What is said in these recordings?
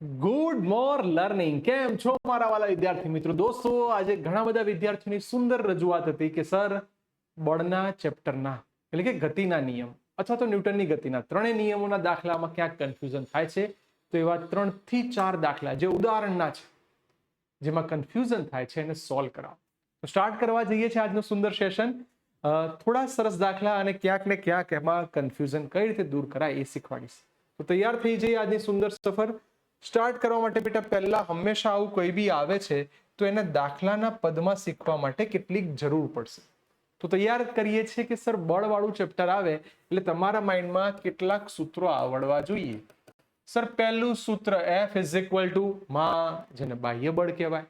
Good મોર learning. કેમ છો મારા વાલા વિદ્યાર્થી મિત્રો? દોસ્તો, આજે ઘણા બધા વિદ્યાર્થીઓની સુંદર રજૂઆત હતી કે સર, બળના ચેપ્ટરના એટલે કે ગતિના નિયમ અથવા તો ન્યૂટનની ગતિના ત્રણેય નિયમોના દાખલામાં ક્યાંક કન્ફ્યુઝન થાય છે. તો એવા 3 થી 4 દાખલા જે ઉદાહરણના છે, જેમાં કન્ફ્યુઝન થાય છે, એને સોલ્વ કરાવો. તો સ્ટાર્ટ કરવા જઈએ છીએ આજનું સુંદર સેશન. થોડા સરસ દાખલા અને ક્યાંક ને ક્યાંક એમાં કન્ફ્યુઝન કઈ રીતે દૂર કરાય એ શીખવાડીશ. તો તૈયાર થઈ જઈએ આજની સુંદર સફર. સ્ટાર્ટ કરવા માટે બેટા પહેલા હંમેશા આવું કોઈ બી આવે છે તો એને દાખલાના પદમાં શીખવા માટે કેટલીક જરૂર પડશે. તો તૈયાર કરીએ છીએ કે સર, બળવાળું ચેપ્ટર આવે એટલે તમારા માઇન્ડમાં કેટલાક સૂત્રો આવડવા જોઈએ. સર, પહેલું સૂત્ર F ઇઝ ઇક્વલ ટુ માં, જેને બાહ્ય બળ કહેવાય.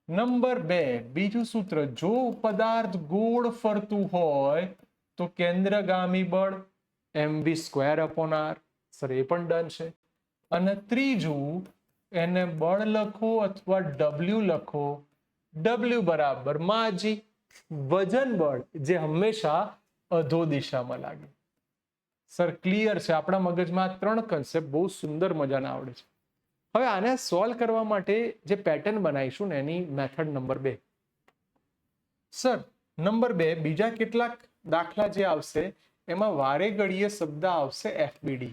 નંબર 2, બીજું સૂત્ર, જો પદાર્થ ગોળ ફરતું હોય તો કેન્દ્રગામી બળ mv²/r. સર, એ પણ ડન છે. અને ત્રીજું, એને બળ લખો અથવા W લખો. W બરાબર માજી, વજન બળ જે હંમેશા અધો દિશામાં લાગે. સર, ક્લિયર છે? આપણા મગજમાં 3 કન્સેપ્ટ બહુ સુંદર મજાના આવડે છે. હવે આને સોલ્વ કરવા માટે જે પેટર્ન બનાવીશું ને, એની મેથડ નંબર 2. સર, નંબર 2, બીજા કેટલાક દાખલા જે આવશે એમાં વારે ઘડીએ શબ્દ આવશે FBD.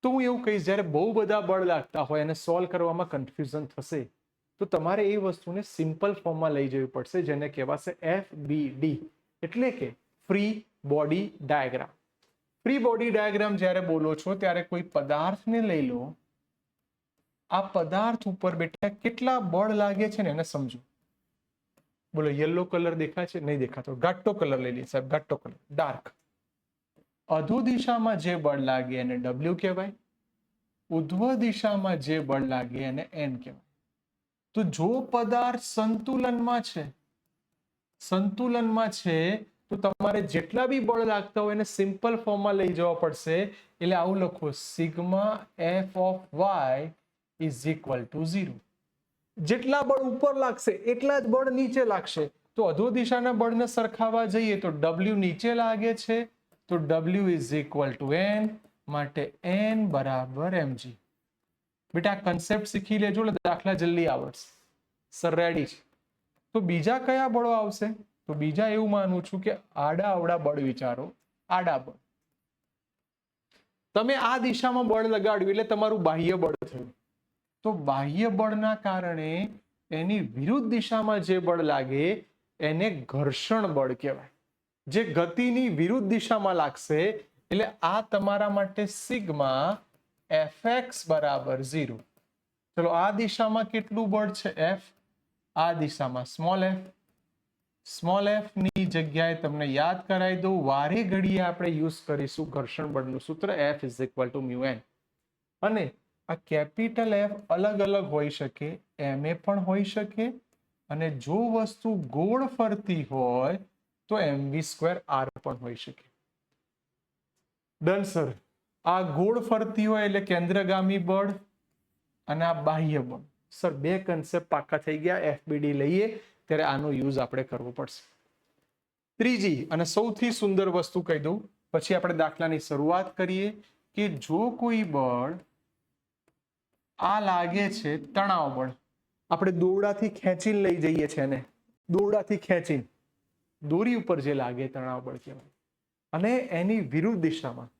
તો હું એવું કહીશ, જ્યારે બહુ બધા બળ લાગતા હોય અને સોલ્વ કરવામાં કન્ફ્યુઝન થશે તો તમારે એ વસ્તુને સિમ્પલ ફોર્મમાં લઈ જવી પડશે, જેને કહેવાશે FBD, એટલે કે free body diagram. Free body diagram જ્યારે બોલો છો ત્યારે કોઈ પદાર્થને લઈ લો. આ પદાર્થ ઉપર બેટા કેટલા બળ લાગે છે ને એને સમજો. બોલો, યલો કલર દેખાય છે? નહીં દેખાતો. ઘાટો કલર લઈ લઈએ સાહેબ, ઘાટો કલર, ડાર્ક. અધો દિશામાં જે બળ લાગે એને W કહેવાય. ઉધ્વ દિશામાં જે બળ લાગે એને N કહેવાય. તો જો પદાર્થ સંતુલનમાં છે તો તમારે જેટલા બી બળ લાગતા હોય એને સિમ્પલ ફોર્મમાં લઈ જવા પડશે. એટલે આવું લખો, sigma F of Y is equal to 0. જેટલા બળ ઉપર લાગશે એટલા જ બળ નીચે લાગશે. તો અધો દિશાના બળને સરખાવવા જઈએ તો W નીચે લાગે છે, તો W is equal to N, માટે N બરાબર mg. બેટા આ કન્સેપ્ટ શીખી લેજો એટલે દાખલા જલ્દી આવડશે. સર, રેડી છે? તો બીજા કયા બળો આવશે? તો બીજા એવું માનું છું કે આડા અવડા બળ વિચારો. આડા બળ, તમે આ દિશામાં બળ લગાડ્યું એટલે તમારું બાહ્ય બળ થયું. તો બાહ્ય બળના કારણે એની વિરુદ્ધ દિશામાં જે બળ લાગે એને ઘર્ષણ બળ કહેવાય, જે ગતિની વિરુદ્ધ દિશામાં લાગશે. એટલે આ તમારા માટે સિગ્મા Fx બરાબર 0. ચલો, આ દિશામાં કેટલું બળ છે? F. આ દિશામાં સ્મોલ f ની જગ્યાએ તમને યાદ કરાવી દઉં, વારે ઘડીએ આપણે યુઝ કરીશું ઘર્ષણ બળનું સૂત્ર F is equal to mu n. અને આ કેપિટલ F અલગ અલગ હોઈ શકે, ma પણ હોઈ શકે, અને જો વસ્તુ ગોળ ફરતી હોય તો mv²r પણ હોઈ શકે. Done sir? આ ગોળ ફરતી હોય એટલે કેન્દ્રગામી બળ અને આ બાહ્ય બળ. સર, 2 કન્સેપ્ટ પાકા થઈ ગયા. FBD લઈએ ત્યારે આનો યુઝ આપણે કરવો પડશે. ત્રીજી અને સૌથી સુંદર વસ્તુ કહી દઉં, પછી આપણે દાખલાની શરૂઆત કરીએ, કે જો કોઈ બળ આ લાગે છે, તણાવ બળ, આપણે દોરડાથી ખેંચીને લઈ જઈએ છીએ એને, દોરડાથી ખેંચીને દોરી ઉપર જે લાગે તણાવ બળ કહેવાય. અને એની વિરુદ્ધ દિશામાં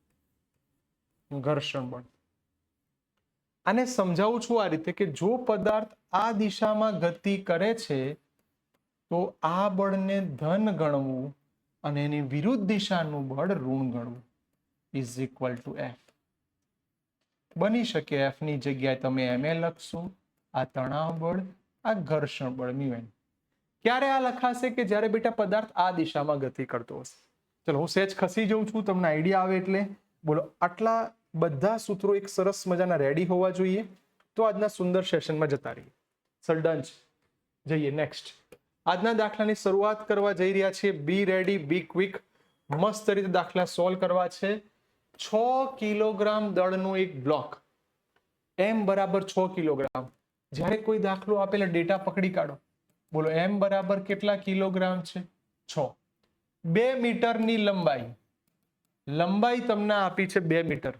ઘર્ષણ બળ. આને સમજાવું છું આ રીતે કે જો પદાર્થ આ દિશામાં ગતિ કરે છે તો આ બળને ધન ગણવું અને એની વિરુદ્ધ દિશાનું બળ ઋણ ગણવું. Is equal to F. બની શકે F ની જગ્યાએ તમે ma લખશો, આ તણાવ બળ, આ ઘર્ષણ બળ મ્યુ n. ક્યારે આ લખાશે? કે જ્યારે બેટા પદાર્થ આ દિશામાં ગતિ કરતો હશે. ચલો, હું સહેજ ખસી જઉં છું, તમને આઈડિયા આવે એટલે. બોલો, આટલા બધા સૂત્રો એક સરસ મજાના રેડી હોવા જોઈએ. તો આજના સુંદર સેશનમાં જતા રહીએ. સર, ડન છે? જઈએ નેક્સ્ટ. આજના દાખલાની શરૂઆત કરવા જઈ રહ્યા છીએ. બી રેડી, બી ક્વિક. મસ્ત રીતે દાખલા સોલ્વ કરવા છે. 6 કિલોગ્રામ દળનો એક બ્લોક, m બરાબર 6 કિલોગ્રામ. જ્યારે કોઈ દાખલો આપેલા ડેટા પકડી કાઢો. બોલો, m બરાબર કેટલા કિલોગ્રામ છે? 6. 2 મીટરની લંબાઈ તમને આપી છે 2 મીટર.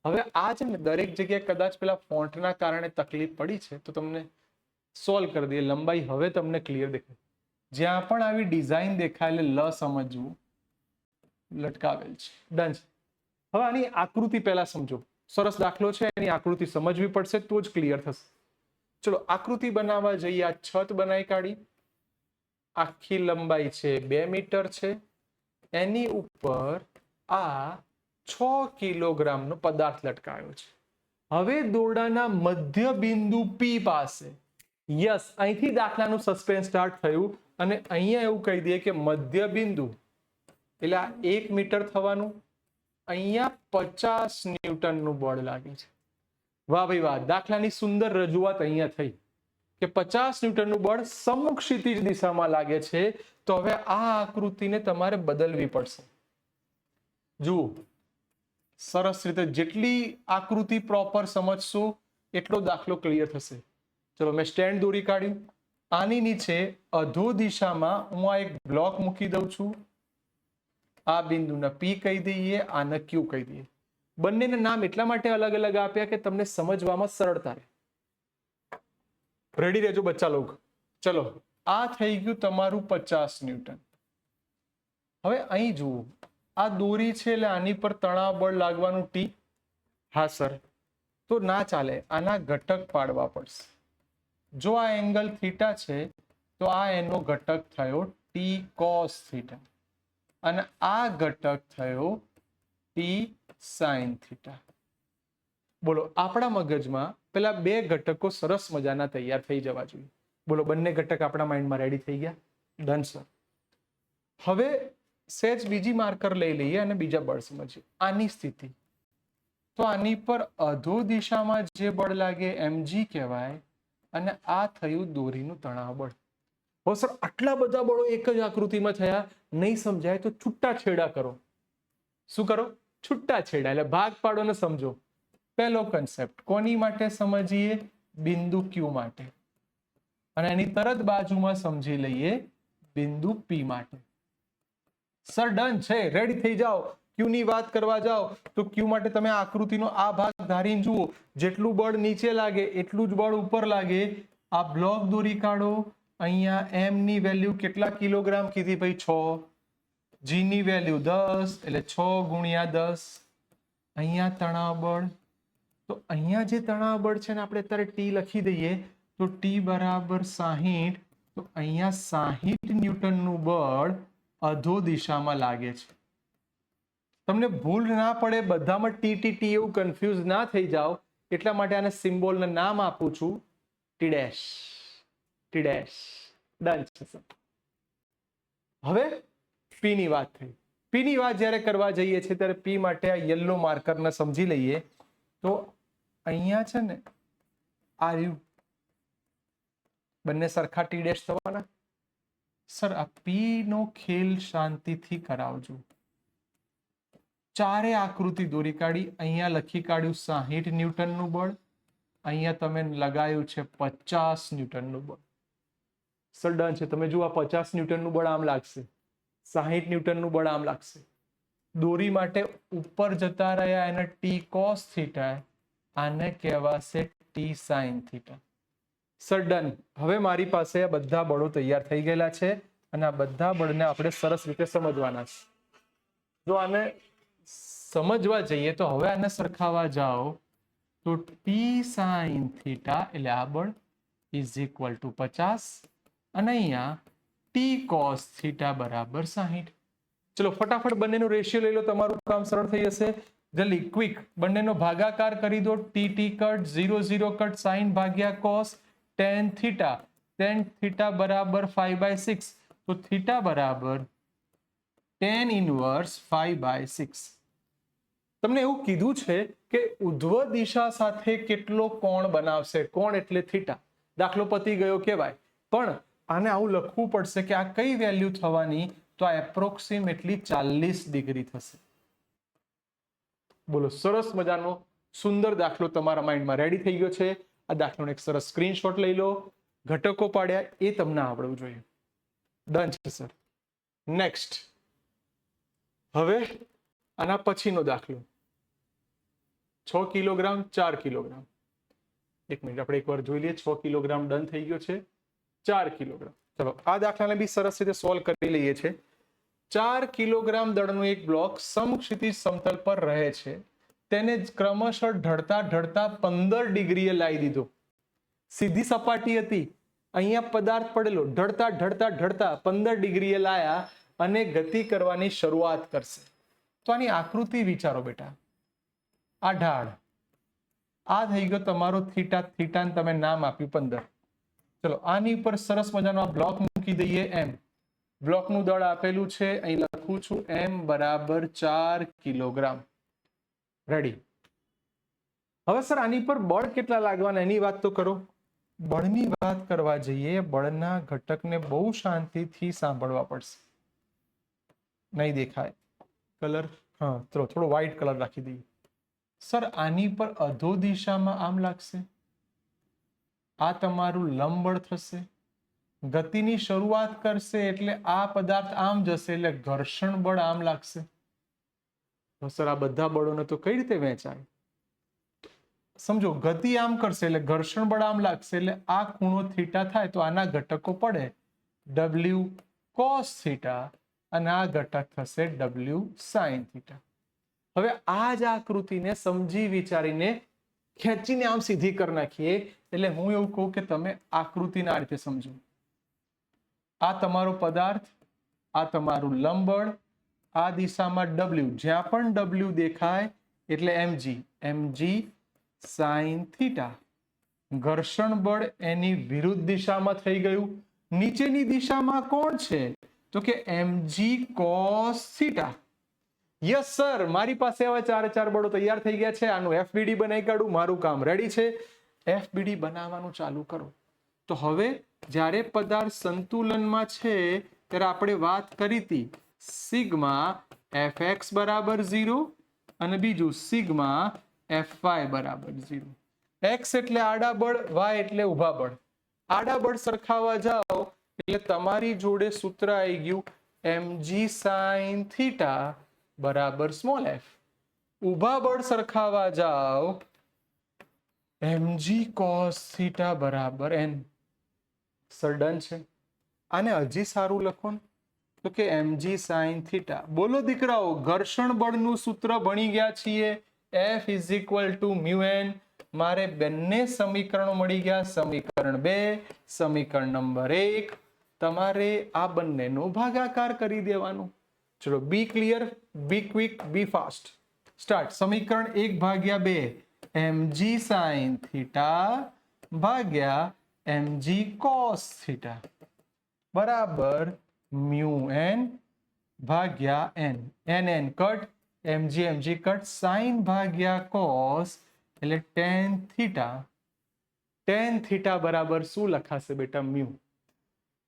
હવે આ છે ને દરેક જગ્યાએ કદાચ પેલા ફોન્ટના કારણે તકલીફ પડી છે, તો તમને સોલ્વ કરી દઈએ. લંબાઈ હવે તમને ક્લિયર દેખાય. જ્યાં પણ આવી ડિઝાઇન દેખાય એટલે લ સમજવું, લટકાવેલ છે. ડન છે. હવે આની આકૃતિ પહેલા સમજો. સરસ દાખલો છે, એની આકૃતિ સમજવી પડશે તો જ ક્લિયર થશે. ચલો આકૃતિ બનાવવા જઈએ. આ છત બનાવી કાઢી. આખી લંબાઈ છે 2 મીટર છે. એની ઉપર આ 6 કિલોગ્રામનો પદાર્થ લટકાયો છે. હવે દોરડાના મધ્ય બિંદુ P પાસે, યસ, અહીંથી દાખલાનું સસ્પેન્સ સ્ટાર્ટ થયું અને અહીંયા એવું કહી દઈએ કે મધ્ય બિંદુ એટલે આ 1 મીટર થવાનું. અહીંયા 50 ન્યૂટનનું બળ લાગે છે. વાહ ભાઈ વાહ, દાખલાની સુંદર રજૂઆત અહીંયા થઈ કે 50 ન્યૂટનનું બળ સમુખ ક્ષિતિજ દિશામાં લાગે છે. તો હવે આ આકૃતિને તમારે બદલવી પડશે. જુઓ, સરસ રીતે જેટલી આકૃતિ પ્રોપર સમજશો એટલો દાખલો ક્લિયર થશે. ચલો મેં સ્ટેન્ડ દોરી કાઢ્યું. આની નીચે અધો દિશામાં હું આ એક બ્લોક મૂકી દઉં છું. આ બિંદુને P કહી દઈએ, આને Q કહી દઈએ. બંનેના નામ એટલા માટે અલગ અલગ આપ્યા કે તમને સમજવામાં સરળતા રહે. રેડી રહેજો બચ્ચા લોગ. ચલો આ થઈ ગયું તમારું 50 ન્યૂટન. હવે અહીં જુઓ, આ દોરી છે એટલે આની પર તણાવ બળ લાગવાનું T. હા સર, તો ના ચાલે, આના ઘટક પાડવા પડશે. જો આ એંગલ થીટા છે તો આ એનો ઘટક થયો T cos થીટા અને આ ઘટક થયો T sin થીટા. બોલો, આપણા મગજમાં પેલા બે ઘટકો સરસ મજાના તૈયાર થઈ જવા જોઈએ. બોલો, બંને ઘટક આપણા માઇન્ડમાં રેડી થઈ ગયા? Done sir. હવે સહેજ બીજી માર્કર લઈ લઈએ અને બીજા બળ સમજીએ. આની સ્થિતિ, તો આની પર અધો દિશામાં જે બળ લાગે mg કહેવાય અને આ થયું દોરીનું તણાવ બળ. હો સર, આટલા બધા બળો એક જ આકૃતિમાં થયા, નહીં સમજાય તો છૂટા છેડા કરો. શું કરો? છૂટા છેડા, એટલે ભાગ પાડો ને સમજો. પહેલો કન્સેપ્ટ કોની માટે સમજીએ? બિંદુ Q માટે. અને એની તરત બાજુમાં સમજી લઈએ બિંદુ P માટે. સર ડન છે, રેડી થઈ જાઓ. Q ની વાત કરવા જાઓ તો Q માટે તમે આકૃતિનો આ ભાગ ધારીને જુઓ. જેટલું બળ નીચે લાગે એટલું જ બળ ઉપર લાગે. આ બ્લોક દોરી કાઢો. અહીંયા m ની વેલ્યુ કેટલા કિલોગ્રામ કીધી ભાઈ? 6. g ની વેલ્યુ 10, એટલે 6 ગુણ્યા 10. અહીંયા તણાવ બળ, તો અહીંયા જે તણાવ બળ છે ને આપણે અત્યારે T લખી દઈએ તો T બરાબર 60. તો અહીંયા 60 ન્યૂટનનું બળ અધો દિશામાં લાગે છે. તમને ભૂલ ના પડે, બધામાં T એવું કન્ફ્યુઝ ના થઈ જાઓ એટલા માટે આને સિમ્બોલને નામ આપું છું T dash. T dash. Done છે સર. હવે P ની વાત થઈ. P ની વાત જ્યારે કરવા જઈએ છીએ ત્યારે P માટે આ યલો માર્કરને સમજી લઈએ. તો અહીંયા છે ને આ રહ્યું, બંને સરખા T ડેશ થવાના. સર આ P નો ખેલ શાંતિથી કરાવજો. ચારે આકૃતિ દોરી કાઢી. અહીંયા લખી કાઢ્યું 60 ન્યૂટનનું બળ. અહીંયા તમે લગાયું છે 50 ન્યૂટનનું બળ. સર ડન છે. તમે જુઓ, આ 50 ન્યૂટનનું બળ આમ લાગશે, 60 ન્યૂટનનું બળ આમ લાગશે. દોરી માટે ઉપર જતા રહ્યા એને T cos થીટા, આને કહેવાશે T sin theta. Sir done. હવે મારી પાસે આ બધા બળો તૈયાર થઈ ગયેલા છે અને આ બધા બળને આપણે સરસ રીતે સમજવાના છે. જો આને સમજવા જઈએ તો હવે આને સરખાવા જાઓ તો T sin થીટા એટલે આ બળ ઇઝ ઇક્વલ ટુ 50 અને અહીંયા T cos થીટા બરાબર 60. ચલો ફટાફટ બંનેનો રેશિયો લઈ લો, તમારું કામ સરળ થઈ જશે. જલ્દી ક્વિક બંનેનો ભાગાકાર કરી દો. T કટ 0 0 કટ sin ભાગ્યા cos tan થીટા બરાબર 5/6. તો થીટા બરાબર tan ઇનવર્સ 5/6. તમને એવું કીધું છે કે ઉધ્વ દિશા સાથે કેટલો કોણ બનાવશે. કોણ એટલે થીટા. દાખલો પતી ગયો કહેવાય. પણ આને આવું લખવું પડશે કે આ કઈ વેલ્યુ થવાની? તો આ એપ્રોક્સિમેટલી 40 ડિગ્રી થશે. બોલો, સરસ મજાનો સુંદર દાખલો તમારા માઇન્ડમાં રેડી થઈ ગયો છે. આ દાખલાનો એક સરસ સ્ક્રીનશોટ લઈ લો. ઘટકો પાડ્યા એ તમને આવડવું જોઈએ. ડન છે સર. નેક્સ્ટ. હવે આના પછીનો દાખલો. 6 કિલોગ્રામ 4 કિલોગ્રામ. એક મિનિટ આપણે એકવાર જોઈ લઈએ. 6 કિલોગ્રામ ડન થઈ ગયો છે. 4 કિલોગ્રામ. ચલો આ દાખલાને બી સરસ રીતે સોલ્વ કરી લઈએ છે. 4 કિલોગ્રામ દળનો એક બ્લોક સમક્ષિતિજ સમતલ પર રહે છે. તેને ક્રમશઃ ઢળતા ઢળતા 15 ડિગ્રીએ લાવી દીધો. સીધી સપાટી હતી, અહીંયા પદાર્થ પડેલો, ઢળતા ઢળતા ઢળતા 15 ડિગ્રીએ લાયા અને ગતિ કરવાની શરૂઆત કરશે. તો આની આકૃતિ વિચારો બેટા. આ ઢાળ, આ થઈ ગયો તમારો થીટા. થીટાને તમે નામ આપ્યું 15. ચલો આની ઉપર સરસ મજાનો આ બ્લોક મૂકી દઈએ. એમ બ્લોકનું દળ આપેલું છે, અહીં લખું છું એમ બરાબર 4 કિલોગ્રામ. રેડી. હવે સર આની પર બળ કેટલા લાગવાના એની વાત તો કરો. બળની વાત કરવા જઈએ, બળના ઘટકને બહુ શાંતિથી સાંભળવા પડશે. નહીં દેખાય કલર, હા થોડો વ્હાઈટ કલર રાખી દઈએ. સર આની પર અધો દિશામાં આમ લાગશે, આ તમારું લંબ બળ થશે. ગતિની શરૂઆત કરશે એટલે આ પદાર્થ આમ જશે એટલે ઘર્ષણ બળ આમ લાગશે. તો સર આ બધા બળોને તો કઈ રીતે વહેંચાય? સમજો, ગતિ આમ કરશે એટલે ઘર્ષણ બળ આમ લાગશે એટલે આ ખૂણો થીટા થાય તો આના ઘટકો પડે W cos થીટા અને આ ઘટક થશે W sin થીટા. હવે આ જ આકૃતિને સમજી વિચારીને ખેંચીને આમ સીધી કરી નાખીએ. એટલે હું એવું કહું કે તમે આકૃતિને આ રીતે સમજો. આ તમારો પદાર્થ, આ તમારું લંબબળ, આ દિશામાં W, જ્યાં પણ W દેખાય એટલે mg sin થીટા. ઘર્ષણ બળ એની વિરુદ્ધ દિશામાં થઈ ગયું. નીચેની દિશામાં કોણ છે? તો કે mg cos theta. Yes sir, મારી પાસે હવે 4 બળો તૈયાર થઈ ગયા છે. આનું FBD બનાવી કાઢું, મારું કામ રેડી છે. FBD બનાવવાનું ચાલુ કરો. તો હવે જ્યારે પદાર્થ સંતુલનમાં છે ત્યારે આપણે વાત કરી હતી સિગ્મા fx બરાબર 0 અને બીજું સિગ્મા fy બરાબર 0. x એટલે આડા બળ, y એટલે ઊભા બળ. આડા બળ સરખાવવા જાઓ એટલે તમારી જોડે સૂત્ર આવી ગયું mg sin થીટા બરાબર સ્મોલ f. ઊભા બળ સરખાવવા જાઓ mg cos થીટા બરાબર n. સર ડન છે. આને હજી સારું લખો ને તો કે mg sin થીટા. બોલો દીકરાઓ, ઘર્ષણ બળનું સૂત્ર ભણી ગયા છીએ. F is equal to mu n. મારે બંને સમીકરણો મળી ગયા. સમીકરણ 2, સમીકરણ નંબર 1. તમારે આ બંનેનો ભાગાકાર કરી દેવાનો. ચલો બી ક્લિયર, બી ક્વિક, બી ફાસ્ટ. સ્ટાર્ટ. સમીકરણ 1/2 mg sin થીટા ભાગ્યા mg cos થીટા બરાબર મ્યુ n ભાગ્યા n. n cut, mg cut, sin ભાગ્યા cos એટલે tan થીટા. tan થીટા બરાબર શું લખાશે બેટા? મ્યુ.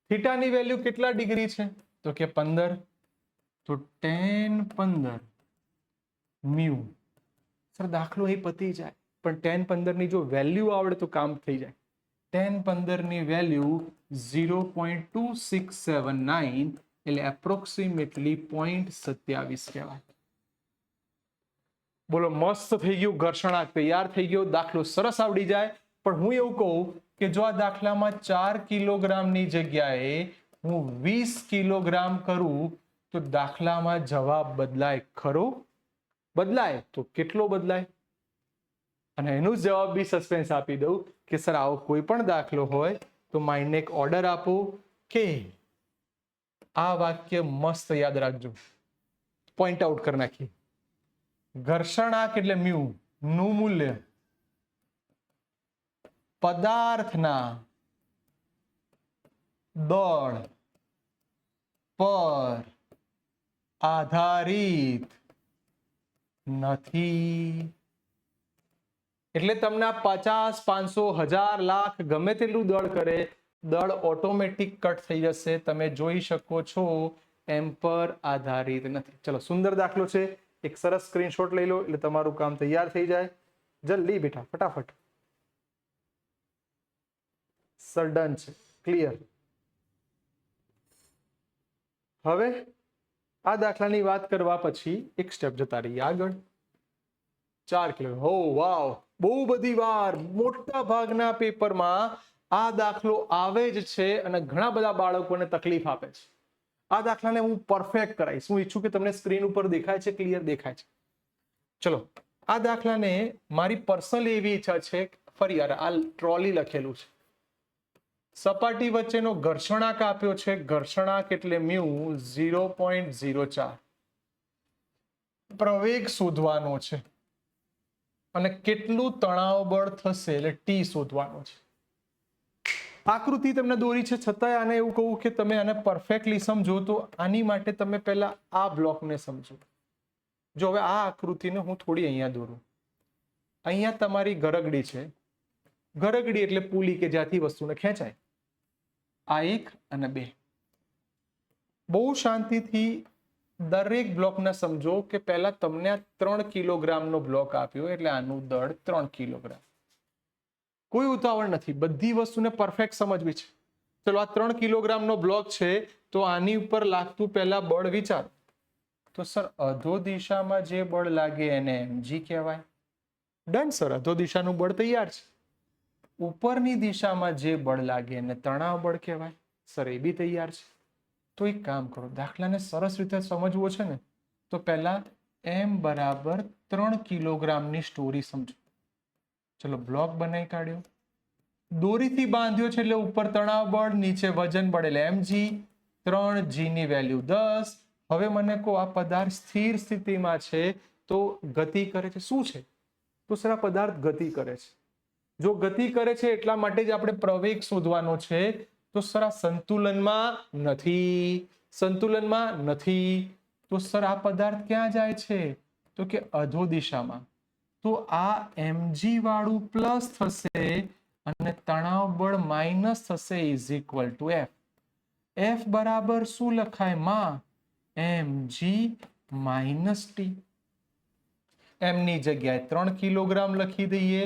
થીટાની વેલ્યુ કેટલા ડિગ્રી છે? તો કે 15. તો tan 15 મ્યુ. સર દાખલો એ પતી જાય, પણ tan 15 ની જો વેલ્યુ આવડે તો કામ થઈ જાય. tan 15 ની વેલ્યુ 0.2679 એટલે એપ્રોક્સિમેટલી 0.27 કહેવાય. બોલો, મસ્ત થઈ ગયું. ઘર્ષણાંક તૈયાર થઈ ગયો. દાખલો સરસ આવડી જાય. પણ હું એવું કહું કે જો આ દાખલામાં 4 કિલોગ્રામની જગ્યાએ હું 20 કિલોગ્રામ કરું તો દાખલામાં જવાબ બદલાય ખરો? બદલાય તો કેટલો બદલાય? અને એનો જવાબ બી સસ્પેન્સ આપી દઉં કે સર આવો કોઈ પણ દાખલો હોય તો માઇન્ડને એક ઓર્ડર આપો કે આ વાક્ય મસ્ત યાદ રાખજો, પોઈન્ટ આઉટ કરી નાખી. ઘર્ષણાંક એટલે મ્યુ નું મૂલ્ય પદાર્થના દળ પર આધારિત નથી. એટલે તમને 50, 500, 1000, લાખ ગમે તેટલું દળ કરે, દળ ઓટોમેટિક કટ થઈ જશે. તમે જોઈ શકો છો એમ પર આધારિત નથી. ચલો, સુંદર દાખલો છે. એક સરસ સ્ક્રીનશોટ લઈ લો એટલે તમારું કામ તૈયાર થઈ જાય. જલ્દી બેટા, ફટાફટ. સર ડન છે, ક્લિયર. હવે આ દાખલાની વાત કરવા પછી એક સ્ટેપ જતા રહીએ આગળ. 4 કિલો, હો વાવ, બહુ બધી વાર મોટા ભાગના પેપરમાં આ દાખલો આવે જ છે અને ઘણા બધા બાળકોને તકલીફ આપે છે. આ દાખલાને હું પરફેક્ટ કરાવીશ. હું ઈચ્છું કે તમને સ્ક્રીન ઉપર દેખાય છે, ક્લિયર દેખાય છે. ચલો, આ દાખલાને મારી પર્સનલ એવી ઈચ્છા છે, ફરી યાર આ ટ્રોલી લખેલું છે, સપાટી વચ્ચેનો ઘર્ષણાંક આપ્યો છે, ઘર્ષણાંક એટલે મ્યુ 0.04, પ્રવેગ શોધવાનો છે અને કેટલું તણાવ બળ થશે એટલે ટી શોધવાનો છે. આકૃતિ તમને દોરી છે, છતાંય આને એવું કહું કે તમે આને પરફેક્ટલી સમજો તો આની માટે તમે પહેલા આ બ્લોકને સમજો. જો હવે આ આકૃતિને હું થોડી અહીંયા દોરું. અહીંયા તમારી ગરગડી છે. ગરગડી એટલે પુલી કે જ્યાંથી વસ્તુને ખેંચાય. આ 1 અને 2. બહુ શાંતિથી દરેક બ્લોકને સમજો કે પહેલા તમને આ 3 કિલોગ્રામનો બ્લોક આપ્યો એટલે આનું દળ 3 કિલોગ્રામ. કોઈ ઉતાવળ નથી, બધી વસ્તુને પરફેક્ટ સમજવી છે. ચલો, આ 3 કિલોગ્રામનો બ્લોક છે તો આની ઉપર લાગતું પહેલા બળ વિચારો. તો સર અધો દિશામાં જે બળ લાગે એને mg કહેવાય. ડન સર, અધો દિશાનું બળ તૈયાર છે. ઉપરની દિશામાં જે બળ લાગે એને તણાવ બળ કહેવાય. સર એ બી તૈયાર છે. તો એક કામ કરો, દાખલાને સરસ રીતે સમજવો છે ને તો પહેલા m બરાબર 3 કિલોગ્રામની સ્ટોરી સમજો. ચલો, બ્લોક બનાવી કાઢ્યો, દોરીથી બાંધ્યો છે એટલે ઉપર તણાવ બળ, નીચે વજન બળ એટલે mg, 3g ની વેલ્યુ 10. હવે મને કહો આ પદાર્થ સ્થિર સ્થિતિમાં છે તો ગતિ કરે છે. શું છે? તો સર આ પદાર્થ ગતિ કરે છે. જો ગતિ કરે છે એટલા માટે જ આપણે પ્રવેગ શોધવાનો છે. તો સર આ સંતુલનમાં નથી, સંતુલનમાં નથી. તો સર આ પદાર્થ ક્યાં જાય છે? તો કે અધો દિશામાં. તો આ mg વાળું પ્લસ થશે અને તણાવ બળ માઇનસ થશે is equal to f. f બરાબર શું લખાય માં? mg minus T. m ની જગ્યાએ 3 કિલોગ્રામ લખી દઈએ.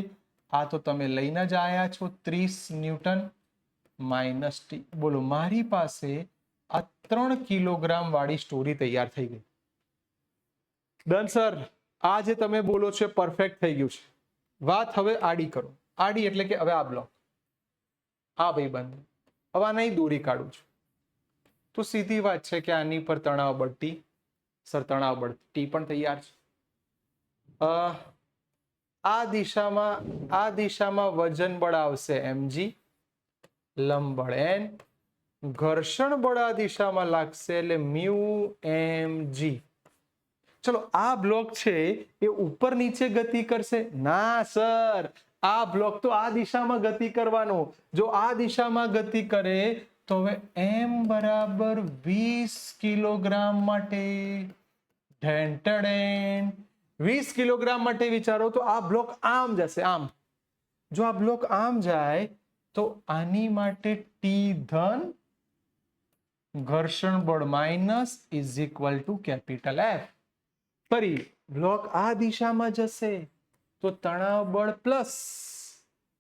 આ તો તમે લઈને જ આયા છો 30 ન્યૂટન માઇનસ ટી. બોલો, મારી પાસે આ 3 કિલોગ્રામ વાળી સ્ટોરી તૈયાર થઈ ગઈ. ડન સર, આ જે તમે બોલો છો પરફેક્ટ થઈ ગયું છે. વાત હવે આડી કરો. આડી એટલે કે હવે આ બ્લોક, આ ભાઈ બંધ, હવે આ નહીં દોરી કાઢું છું તો સીધી વાત છે કે આની પર તણાવ બળ ટી. સર તણાવ બળ ટી પણ તૈયાર છે. આ દિશામાં વજન બળ આવશે mg, લંબ બળ n, ઘર્ષણ બળ આ દિશામાં લાગશે એટલે મ્યુ mg. ચલો, આ બ્લોક છે એ ઉપર નીચે ગતિ કરશે? ના સર, આ બ્લોક તો આ દિશામાં ગતિ કરવાનો. જો આ દિશામાં ગતિ કરે તો હવે m બરાબર 20 કિલોગ્રામ માટે 20 કિલોગ્રામ માટે વિચારો તો આ બ્લોક આમ જશે, આમ. જો આ બ્લોક આમ જાય તો આની માટે ટી ધન, ઘર્ષણ બળ minus is equal to capital F. ફરી બ્લોક આ દિશામાં જશે તો તણાવ બળ પ્લસ,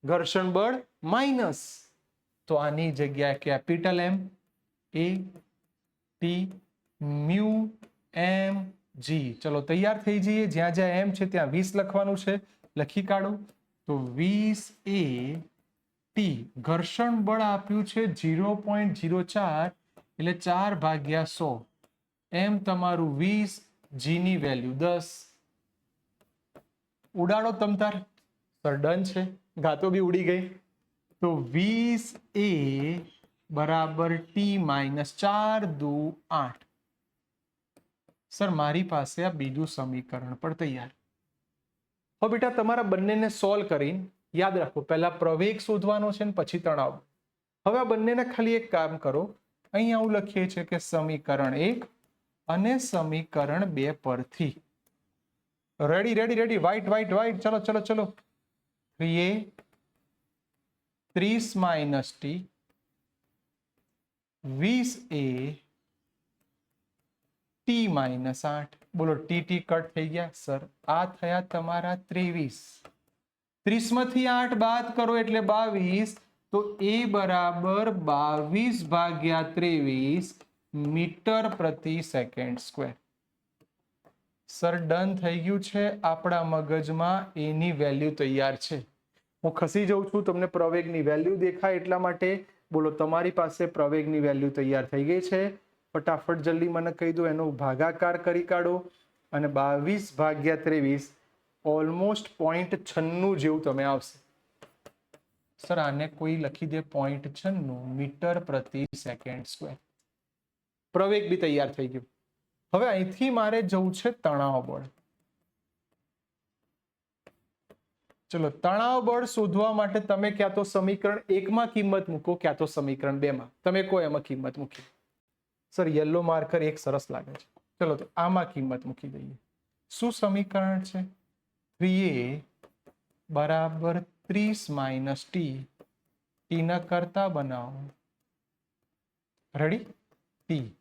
ઘર્ષણ બળ માઇનસ. તો આની જગ્યાએ capital M A T mu M G. ચલો તૈયાર થઈ જઈએ. જ્યાં જ્યાં એમ છે ત્યાં 20 લખવાનું છે, લખી કાઢો. તો 20 એ ટી, ઘર્ષણ બળ આપ્યું છે 0.04 એટલે 4/100. એમ તમારું 20, જી ની વેલ્યુ 10. ઉડાડો તમતાર. સર ડન છે, ગાતો બી ઉડી ગઈ. તો 20 એ બરાબર ટી માઇનસ 4 દુ 8. સર મારી પાસે આ બીજું સમીકરણ પણ તૈયાર. હવે બેટા તમારા બંનેને સોલ્વ કરીને યાદ રાખો, પહેલા પ્રવેગ શોધવાનો છે ને પછી તણાવ. હવે આ બંનેને ખાલી એક કામ કરો, અહીં આવું લખીએ છીએ કે સમીકરણ 1 અને સમીકરણ 2 પરથી. Ready ready ready, white white white. ચલો ચલો ચલો. 3a 30 minus T, 20a T minus 8. બોલો, ટી ટી કટ થઈ ગયા. સર આ થયા તમારા 23. 30 માંથી 8 બાદ કરો એટલે 22. તો એ બરાબર 22/23 મીટર પ્રતિ સેકન્ડ સ્ક્વેર. સર ડન થઈ ગયું છે, આપણા મગજમાં એની વેલ્યુ તૈયાર છે. હું ખસી જાઉં છું, તમને પ્રવેગની વેલ્યુ દેખાય એટલા માટે. બોલો, તમારી પાસે પ્રવેગની વેલ્યુ તૈયાર થઈ ગઈ છે. ફટાફટ જલ્દી મને કહી દો, એનો ભાગાકાર કરી કાઢો. અને 22/23 ઓલમોસ્ટ 0.96 જેવું તમે આવશે. સર આને કોઈ લખી દે 0.96 મીટર પ્રતિ સેકન્ડ સ્ક્વેર. પ્રવેગ બી તૈયાર થઈ ગયું. હવે અહીંથી મારે જવું છે તણાવ બળ. ચલો, તણાવ બળ શોધવા માટે તમે ક્યાં તો સમીકરણ 1 માં કિંમત મૂકો, ક્યાં તો સમીકરણ 2 માં. તમે કોઈ એમાં કિંમત મૂકી. સર યલો માર્કર એક સરસ લાગે છે. ચલો તો આમાં કિંમત મૂકી દઈએ. શું સમીકરણ છે? 3a બરાબર 30 - t. t ના કરતા બનાવો. રેડી? t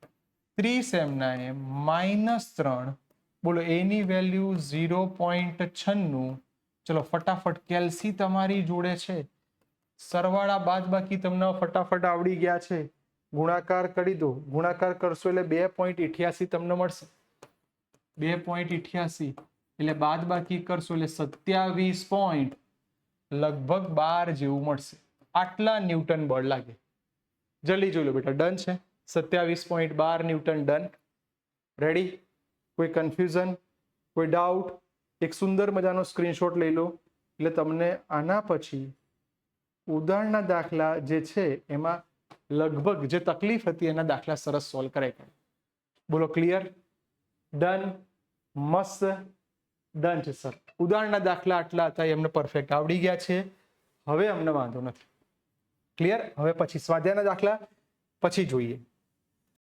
30 એમના એમ -3. બોલો, એની વેલ્યુ 0.96. ચલો ફટાફટ, કેલ્સી તમારી જોડે છે. સરવાળા બાદ બાકી તમને ફટાફટ આવડી ગયા છે. ગુણાકાર કરી દો. ગુણાકાર કરશો એટલે 2.88 તમને મળશે. 2.88 એટલે બાદ બાકી કરશો એટલે 27 પોઈન્ટ લગભગ 12 જેવું મળશે. આટલા ન્યૂટન બળ લાગે. જલ્દી જોઈ લો બેટા. ડન છે. 27.12 ન્યૂટન ડન. રેડી? કોઈ કન્ફ્યુઝન, કોઈ ડાઉટ? એક સુંદર મજાનો સ્ક્રીનશોટ લઈ લો એટલે તમને આના પછી ઉદાહરણના દાખલા જે છે એમાં લગભગ જે તકલીફ હતી એના દાખલા સરસ સોલ્વ કરાય. બોલો, ક્લિયર? ડન? મસ્ત. ડન છે સર. ઉદાહરણના દાખલા આટલા હતા, એમને પરફેક્ટ આવડી ગયા છે. હવે અમને વાંધો નથી. ક્લિયર? હવે પછી સ્વાધ્યાયના દાખલા પછી જોઈએ.